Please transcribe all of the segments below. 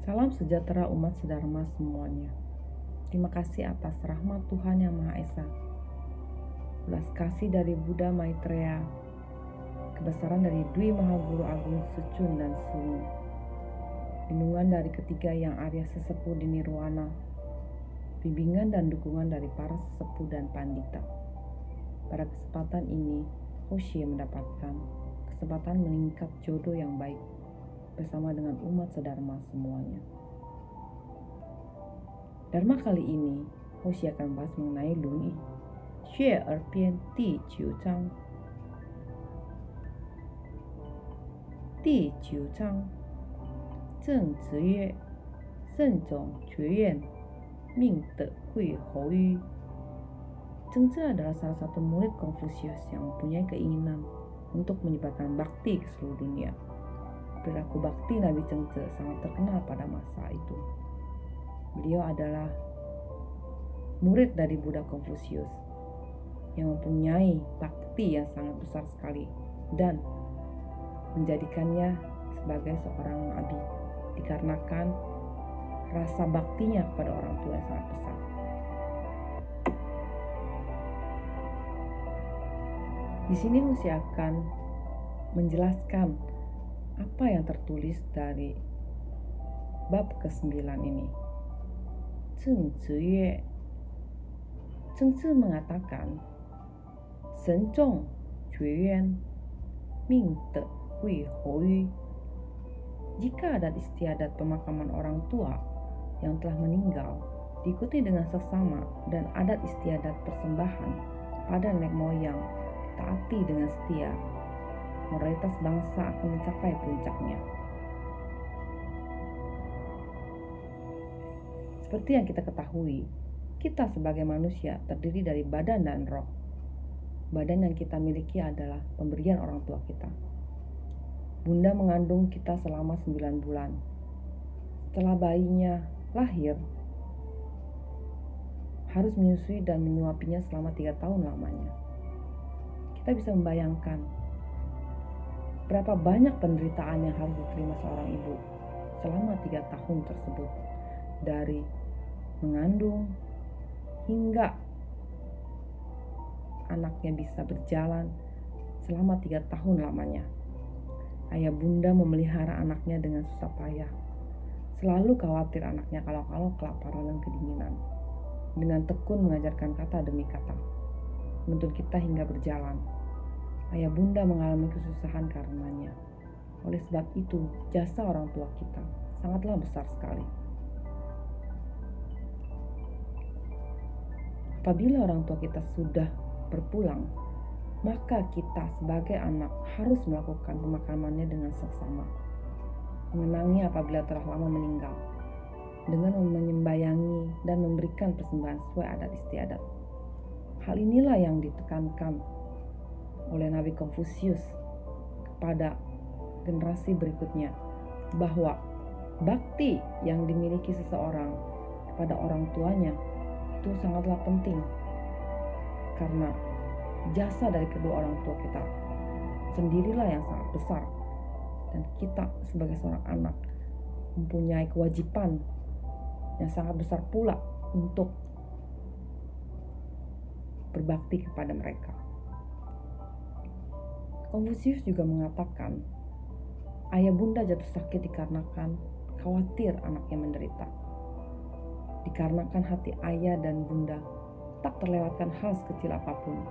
Salam sejahtera umat sedharma semuanya. Terima kasih atas rahmat Tuhan Yang Maha Esa. Belas kasih dari Buddha Maitreya, kebesaran dari Dwi Mahaguru Agung Sucun dan Sumu, lindungan dari ketiga yang Arya sesepuh di Nirwana, bimbingan dan dukungan dari para sesepuh dan pandita. Pada kesempatan ini, Hoshie mendapatkan kesempatan meningkat jodoh yang baik bersama dengan umat sedharma semuanya. Dharma kali ini, Hoshie akan bahas mengenai Lunyi, Xue Er Bian Di 9章.第9章，正直曰：圣种觉愿，命得会侯于。Zhengzhi adalah salah satu murid Konfusius yang mempunyai keinginan untuk menyebarkan bakti ke seluruh dunia. Perilaku bakti Nabi Zhengzhi sangat terkenal pada masa itu. Beliau adalah murid dari Buddha Konfusius yang mempunyai bakti yang sangat besar sekali dan menjadikannya sebagai seorang nabi dikarenakan rasa baktinya kepada orang tua yang sangat besar. Di sini Hoshie akan menjelaskan apa yang tertulis dari bab ke-9 ini. Zhengzhi mengatakan, Shen zhong jue yuan, ming de hui hou yu. Jika adat istiadat pemakaman orang tua yang telah meninggal diikuti dengan seksama dan adat istiadat persembahan pada nenek moyang taati dengan setia, moralitas bangsa akan mencapai puncaknya. Seperti yang kita ketahui, kita sebagai manusia terdiri dari badan dan roh. Badan yang kita miliki adalah pemberian orang tua kita. Bunda mengandung kita selama 9 bulan. Setelah bayinya lahir, harus menyusui dan menyuapinya selama 3 tahun lamanya. Kita bisa membayangkan berapa banyak penderitaan yang harus diterima seorang ibu selama 3 tahun tersebut, dari mengandung hingga anaknya bisa berjalan selama 3 tahun lamanya. Ayah bunda memelihara anaknya dengan susah payah, selalu khawatir anaknya kalau kelaparan dan kedinginan. Dengan tekun mengajarkan kata demi kata, menuntun kita hingga berjalan. Ayah bunda mengalami kesusahan karenanya. Oleh sebab itu, jasa orang tua kita sangatlah besar sekali. Apabila orang tua kita sudah berpulang, maka kita sebagai anak harus melakukan pemakamannya dengan seksama, mengenangi apabila telah lama meninggal, dengan menyembayangi dan memberikan persembahan sesuai adat istiadat. Hal inilah yang ditekankan oleh Nabi Konfusius kepada generasi berikutnya, bahwa bakti yang dimiliki seseorang kepada orang tuanya itu sangatlah penting, karena jasa dari kedua orang tua kita sendirilah yang sangat besar, dan kita sebagai seorang anak mempunyai kewajiban yang sangat besar pula untuk berbakti kepada mereka. Konfusius juga mengatakan, ayah bunda jatuh sakit dikarenakan khawatir anaknya menderita. Dikarenakan hati ayah dan bunda tak terlewatkan hal sekecil apapun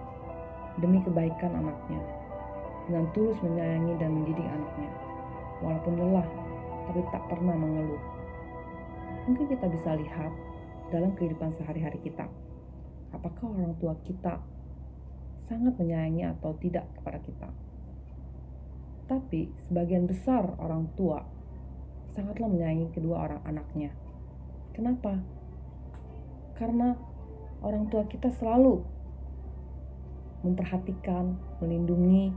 demi kebaikan anaknya, dengan tulus menyayangi dan mendidik anaknya, walaupun lelah tapi tak pernah mengeluh. Mungkin kita bisa lihat dalam kehidupan sehari-hari kita, apakah orang tua kita sangat menyayangi atau tidak kepada kita. Tapi sebagian besar orang tua sangatlah menyayangi kedua orang anaknya. Kenapa? Karena orang tua kita selalu memperhatikan, melindungi,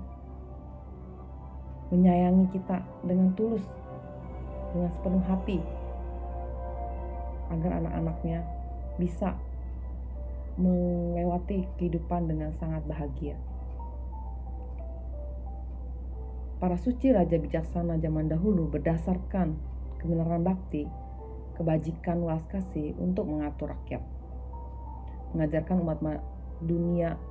menyayangi kita dengan tulus, dengan sepenuh hati, agar anak-anaknya bisa melewati kehidupan dengan sangat bahagia. Para suci raja bijaksana zaman dahulu berdasarkan kebenaran bakti kebajikan, welas kasih untuk mengatur rakyat, mengajarkan umat dunia.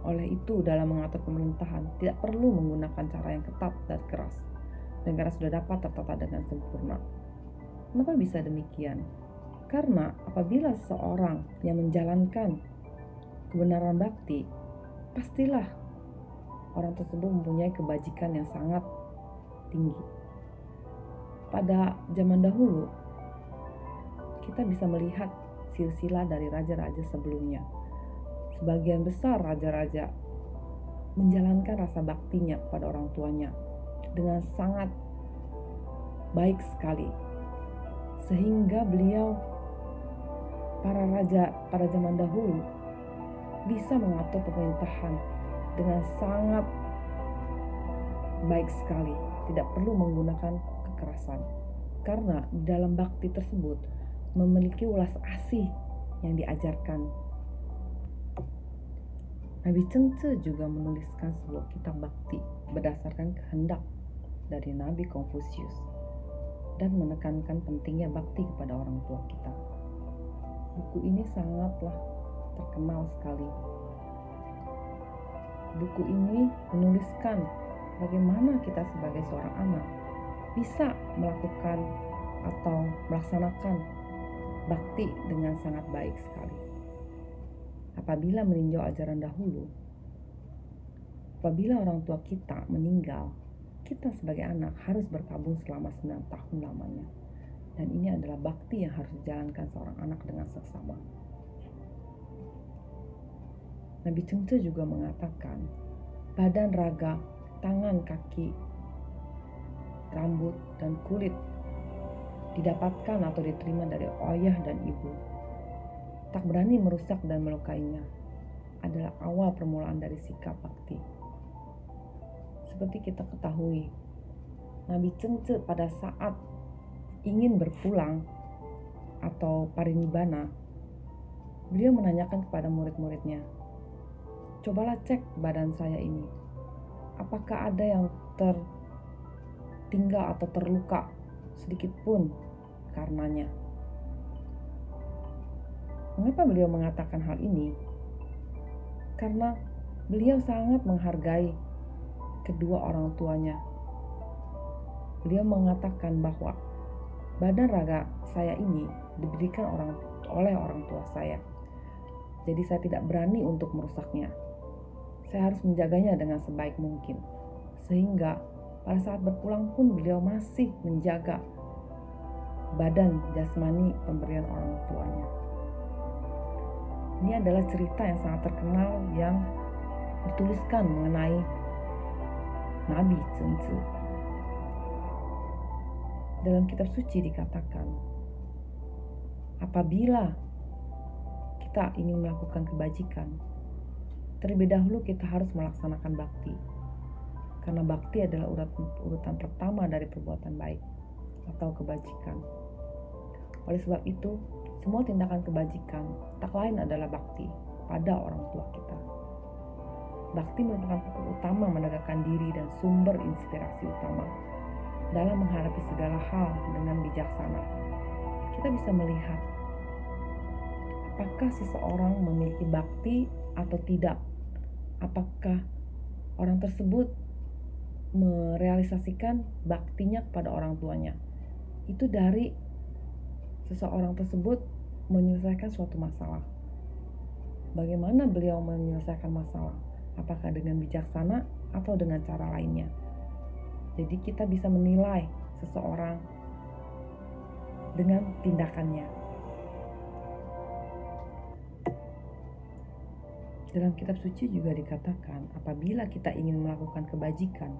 Oleh itu, dalam mengatur pemerintahan tidak perlu menggunakan cara yang ketat dan keras, negara sudah dapat tertata dengan sempurna. Kenapa bisa demikian? Karena apabila seseorang yang menjalankan kebenaran bakti, pastilah orang tersebut mempunyai kebajikan yang sangat tinggi. Pada zaman dahulu, kita bisa melihat silsilah dari raja-raja sebelumnya. Sebagian besar raja-raja menjalankan rasa baktinya kepada orang tuanya dengan sangat baik sekali. Sehingga beliau, para raja pada zaman dahulu, bisa mengatur pemerintahan dengan sangat baik sekali. Tidak perlu menggunakan kekerasan. Karena di dalam bakti tersebut memiliki ulas asih yang diajarkan. Nabi Chengce juga menuliskan sebuah kitab bakti berdasarkan kehendak dari Nabi Konfusius dan menekankan pentingnya bakti kepada orang tua kita. Buku ini sangatlah terkenal sekali. Buku ini menuliskan bagaimana kita sebagai seorang anak bisa melakukan atau melaksanakan bakti dengan sangat baik sekali. Apabila meninjau ajaran dahulu, apabila orang tua kita meninggal, kita sebagai anak harus berkabung selama 9 tahun lamanya. Dan ini adalah bakti yang harus dijalankan seorang anak dengan seksama. Nabi Chengce juga mengatakan, badan, raga, tangan, kaki, rambut, dan kulit didapatkan atau diterima dari ayah dan ibu. Tak berani merusak dan melukainya adalah awal permulaan dari sikap bakti. Seperti kita ketahui, Nabi Chengce pada saat ingin berpulang atau parinibbana, beliau menanyakan kepada murid-muridnya, cobalah cek badan saya ini, apakah ada yang tertinggal atau terluka sedikit pun karenanya. Mengapa beliau mengatakan hal ini? Karena beliau sangat menghargai kedua orang tuanya. Beliau mengatakan bahwa badan raga saya ini diberikan oleh orang tua saya. Jadi saya tidak berani untuk merusaknya. Saya harus menjaganya dengan sebaik mungkin. Sehingga pada saat berpulang pun beliau masih menjaga badan jasmani pemberian orang tuanya. Ini adalah cerita yang sangat terkenal yang dituliskan mengenai Nabi Chengce. Dalam kitab suci dikatakan, apabila kita ingin melakukan kebajikan, terlebih dahulu kita harus melaksanakan bakti. Karena bakti adalah urutan pertama dari perbuatan baik atau kebajikan. Oleh sebab itu, semua tindakan kebajikan tak lain adalah bakti pada orang tua kita. Bakti merupakan pokok utama menegakkan diri dan sumber inspirasi utama dalam menghadapi segala hal dengan bijaksana. Kita bisa melihat apakah seseorang memiliki bakti atau tidak. Apakah orang tersebut merealisasikan baktinya kepada orang tuanya. Itu dari seseorang tersebut menyelesaikan suatu masalah. Bagaimana beliau menyelesaikan masalah? Apakah dengan bijaksana atau dengan cara lainnya? Jadi kita bisa menilai seseorang dengan tindakannya. Dalam kitab suci juga dikatakan, apabila kita ingin melakukan kebajikan,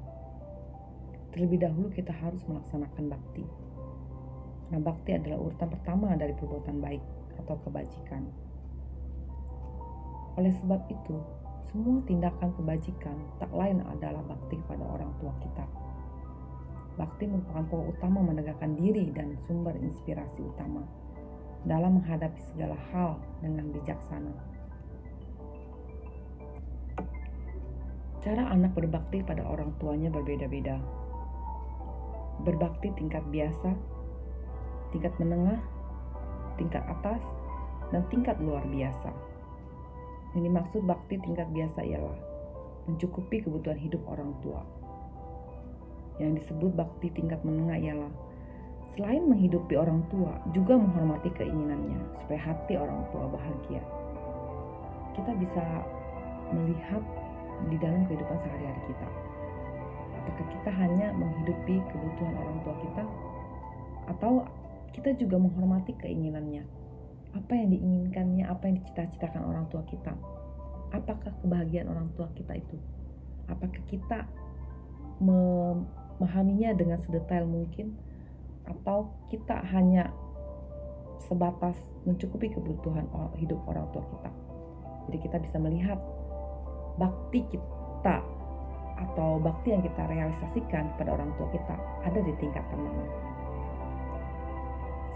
terlebih dahulu kita harus melaksanakan bakti. Nah, bakti adalah urutan pertama dari perbuatan baik atau kebajikan. Oleh sebab itu, semua tindakan kebajikan tak lain adalah bakti kepada orang tua kita. Bakti merupakan pokok utama menegakkan diri dan sumber inspirasi utama dalam menghadapi segala hal dengan bijaksana. Cara anak berbakti pada orang tuanya berbeda-beda. Berbakti tingkat biasa tingkat menengah, tingkat atas, dan tingkat luar biasa. Yang dimaksud bakti tingkat biasa ialah mencukupi kebutuhan hidup orang tua. Yang disebut bakti tingkat menengah ialah selain menghidupi orang tua, juga menghormati keinginannya supaya hati orang tua bahagia. Kita bisa melihat di dalam kehidupan sehari-hari kita. Apakah kita hanya menghidupi kebutuhan orang tua kita, atau kita juga menghormati keinginannya? Apa yang diinginkannya, apa yang dicita-citakan orang tua kita? Apakah kebahagiaan orang tua kita itu? Apakah kita memahaminya dengan sedetail mungkin, atau kita hanya sebatas mencukupi kebutuhan hidup orang tua kita? Jadi kita bisa melihat bakti kita atau bakti yang kita realisasikan pada orang tua kita ada di tingkatan mana.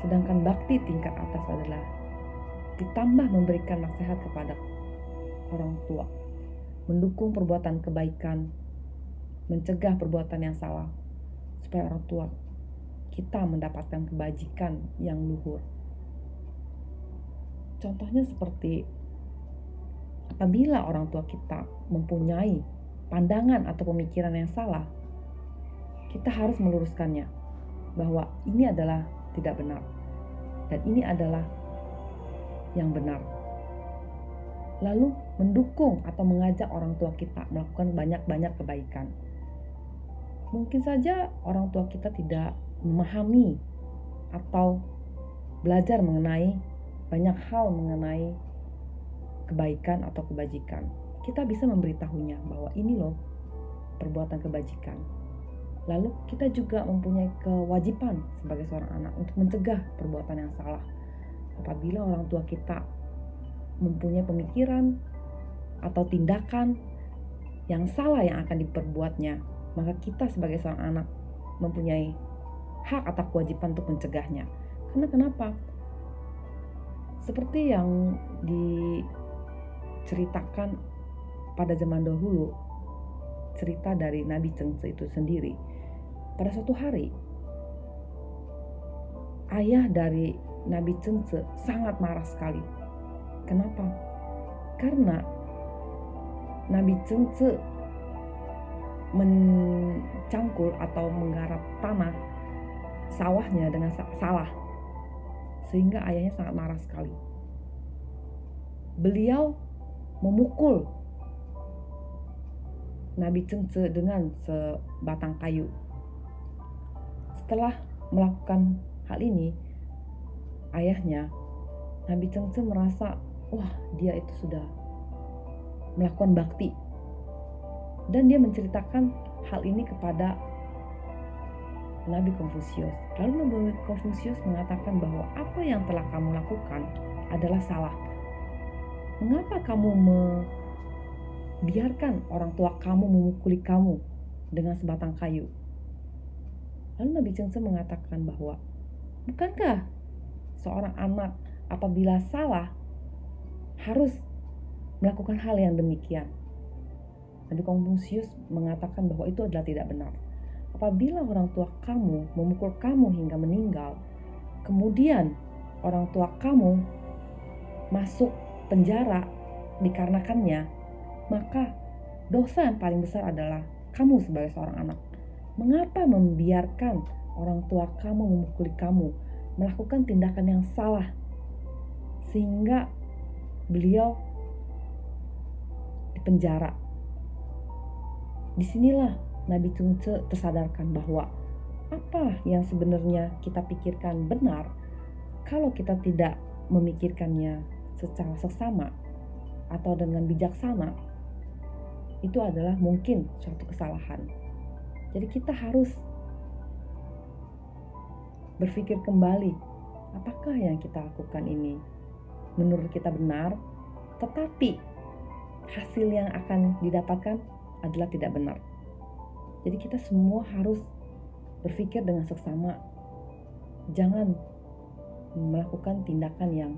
Sedangkan bakti tingkat atas adalah ditambah memberikan nasihat kepada orang tua, mendukung perbuatan kebaikan, mencegah perbuatan yang salah, supaya orang tua kita mendapatkan kebajikan yang luhur. Contohnya seperti apabila orang tua kita mempunyai pandangan atau pemikiran yang salah, kita harus meluruskannya bahwa ini adalah tidak benar dan ini adalah yang benar. Lalu mendukung atau mengajak orang tua kita melakukan banyak-banyak kebaikan. Mungkin saja orang tua kita tidak memahami atau belajar mengenai banyak hal mengenai kebaikan atau kebajikan. Kita bisa memberitahunya bahwa ini loh perbuatan kebajikan. Lalu kita juga mempunyai kewajiban sebagai seorang anak untuk mencegah perbuatan yang salah. Apabila orang tua kita mempunyai pemikiran atau tindakan yang salah yang akan diperbuatnya, maka kita sebagai seorang anak mempunyai hak atau kewajiban untuk mencegahnya. Karena kenapa? Seperti yang diceritakan pada zaman dahulu, cerita dari Nabi Chengce itu sendiri. Pada suatu hari, ayah dari Nabi Chengce sangat marah sekali. Kenapa? Karena Nabi Chengce mencangkul atau menggarap tanah sawahnya dengan salah, sehingga ayahnya sangat marah sekali. Beliau memukul Nabi Chengce dengan sebatang kayu. Setelah melakukan hal ini, ayahnya, Nabi Chengce merasa, wah, dia itu sudah melakukan bakti. Dan dia menceritakan hal ini kepada Nabi Konfusius. Lalu Nabi Konfusius mengatakan bahwa apa yang telah kamu lakukan adalah salah. Mengapa kamu membiarkan orang tua kamu memukuli kamu dengan sebatang kayu? Lalu Nabi Chengce mengatakan bahwa, bukankah seorang anak apabila salah harus melakukan hal yang demikian? Nabi Konfusius mengatakan bahwa itu adalah tidak benar. Apabila orang tua kamu memukul kamu hingga meninggal, kemudian orang tua kamu masuk penjara dikarenakannya, maka dosa yang paling besar adalah kamu sebagai seorang anak. Mengapa membiarkan orang tua kamu memukuli kamu, melakukan tindakan yang salah, sehingga beliau dipenjara? Disinilah Nabi Chengce tersadarkan bahwa apa yang sebenarnya kita pikirkan benar, kalau kita tidak memikirkannya secara seksama atau dengan bijaksana, itu adalah mungkin suatu kesalahan. Jadi kita harus berpikir kembali, apakah yang kita lakukan ini menurut kita benar, tetapi hasil yang akan didapatkan adalah tidak benar. Jadi kita semua harus berpikir dengan seksama, jangan melakukan tindakan yang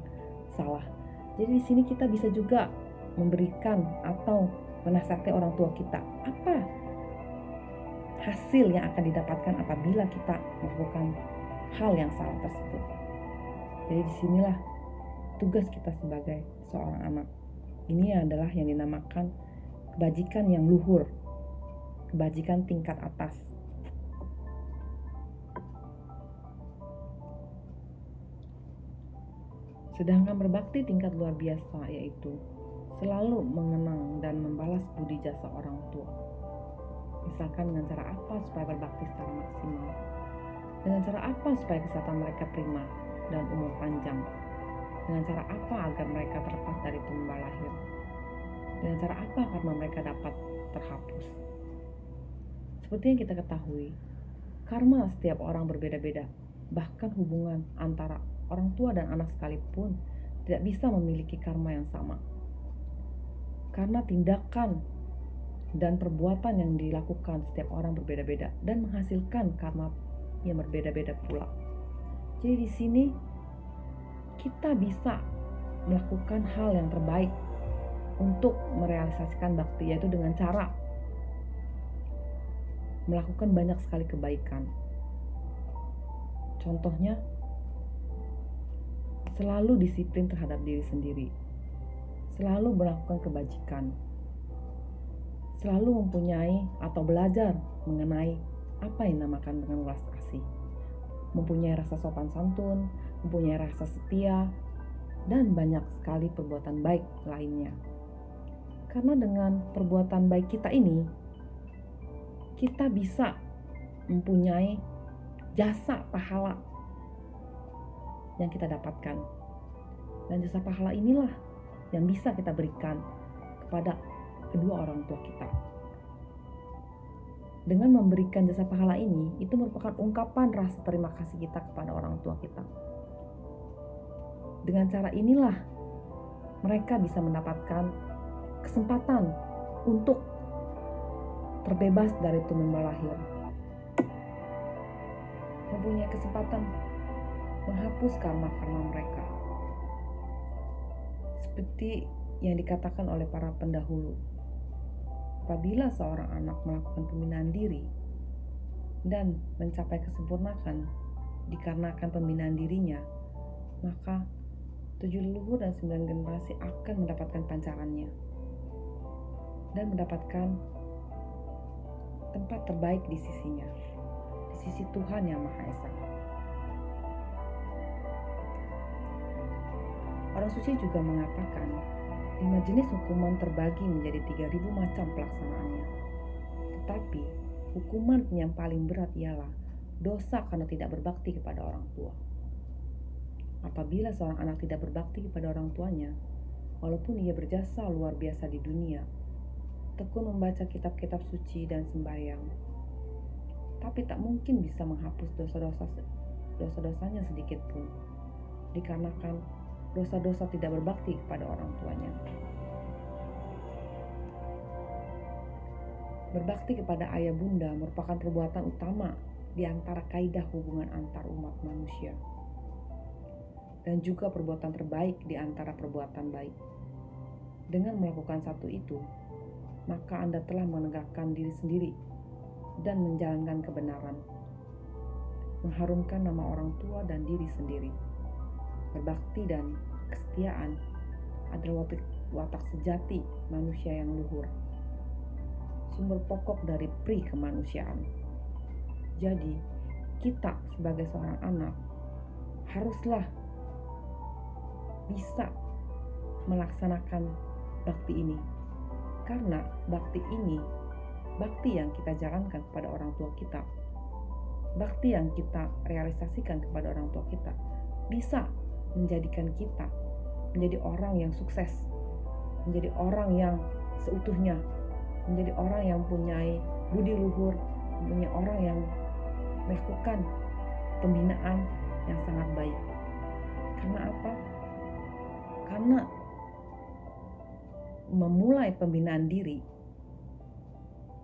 salah. Jadi di sini kita bisa juga memberikan atau menasihati orang tua kita, apa hasil yang akan didapatkan apabila kita melakukan hal yang salah tersebut. Jadi disinilah tugas kita sebagai seorang anak. Ini adalah yang dinamakan kebajikan yang luhur, kebajikan tingkat atas. Sedangkan berbakti tingkat luar biasa yaitu selalu mengenang dan membalas budi jasa orang tua. Misalkan dengan cara apa supaya berbakti secara maksimal, dengan cara apa supaya kesehatan mereka prima dan umur panjang, dengan cara apa agar mereka terlepas dari tumba lahir, dengan cara apa karma mereka dapat terhapus. Seperti yang kita ketahui, karma setiap orang berbeda-beda. Bahkan hubungan antara orang tua dan anak sekalipun tidak bisa memiliki karma yang sama. Karena tindakan dan perbuatan yang dilakukan setiap orang berbeda-beda dan menghasilkan karma yang berbeda-beda pula. Jadi di sini kita bisa melakukan hal yang terbaik untuk merealisasikan bakti, yaitu dengan cara melakukan banyak sekali kebaikan. Contohnya, selalu disiplin terhadap diri sendiri, selalu melakukan kebajikan, selalu mempunyai atau belajar mengenai apa yang dinamakan dengan welas asih, mempunyai rasa sopan santun, mempunyai rasa setia, dan banyak sekali perbuatan baik lainnya. Karena dengan perbuatan baik kita ini, kita bisa mempunyai jasa pahala yang kita dapatkan. Dan jasa pahala inilah yang bisa kita berikan kepada kedua orang tua kita. Dengan memberikan jasa pahala ini, itu merupakan ungkapan rasa terima kasih kita kepada orang tua kita. Dengan cara inilah mereka bisa mendapatkan kesempatan untuk terbebas dari tumba lahir, mempunyai kesempatan menghapus karma-karma mereka. Seperti yang dikatakan oleh para pendahulu, apabila seorang anak melakukan pembinaan diri dan mencapai kesempurnaan dikarenakan pembinaan dirinya, maka 7 leluhur dan 9 generasi akan mendapatkan pancarannya dan mendapatkan tempat terbaik di sisinya, di sisi Tuhan Yang Maha Esa. Orang suci juga mengatakan 5 jenis hukuman terbagi menjadi 3.000 macam pelaksanaannya. Tetapi hukuman yang paling berat ialah dosa karena tidak berbakti kepada orang tua. Apabila seorang anak tidak berbakti kepada orang tuanya, walaupun ia berjasa luar biasa di dunia, tekun membaca kitab-kitab suci dan sembahyang, tapi tak mungkin bisa menghapus dosa-dosanya sedikit pun, dikarenakan dosa-dosa tidak berbakti kepada orang tuanya. Berbakti kepada ayah bunda merupakan perbuatan utama di antara kaidah hubungan antar umat manusia, dan juga perbuatan terbaik di antara perbuatan baik. Dengan melakukan satu itu, maka Anda telah menegakkan diri sendiri dan menjalankan kebenaran, mengharumkan nama orang tua dan diri sendiri. Berbakti dan kesetiaan adalah watak sejati manusia yang luhur, sumber pokok dari pri kemanusiaan. Jadi, kita sebagai seorang anak haruslah bisa melaksanakan bakti ini. Karena bakti ini, bakti yang kita jalankan kepada orang tua kita, bakti yang kita realisasikan kepada orang tua kita, bisa menjadikan kita menjadi orang yang sukses, menjadi orang yang seutuhnya, menjadi orang yang mempunyai budi luhur, mempunyai orang yang melakukan pembinaan yang sangat baik. Karena apa? Karena memulai pembinaan diri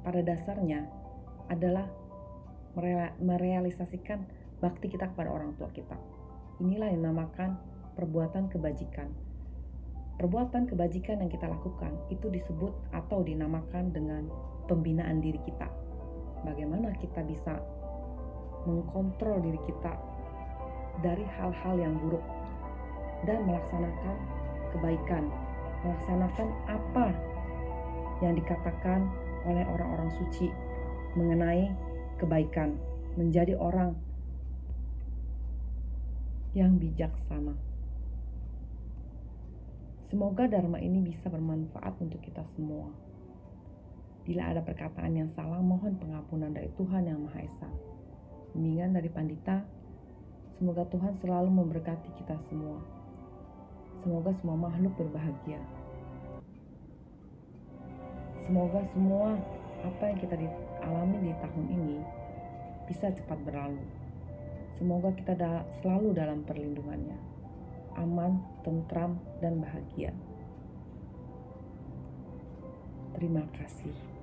pada dasarnya adalah merealisasikan bakti kita kepada orang tua kita. Inilah yang dinamakan perbuatan kebajikan. Perbuatan kebajikan yang kita lakukan itu disebut atau dinamakan dengan pembinaan diri kita. Bagaimana kita bisa mengkontrol diri kita dari hal-hal yang buruk dan melaksanakan kebaikan, melaksanakan apa yang dikatakan oleh orang-orang suci mengenai kebaikan, menjadi orang yang bijaksana. Semoga Dharma ini bisa bermanfaat untuk kita semua. Bila ada perkataan yang salah, mohon pengampunan dari Tuhan Yang Maha Esa. Bimbingan dari Pandita. Semoga Tuhan selalu memberkati kita semua. Semoga semua makhluk berbahagia. Semoga semua apa yang kita alami di tahun ini bisa cepat berlalu. Semoga kita selalu dalam perlindungannya, aman, tentram, dan bahagia. Terima kasih.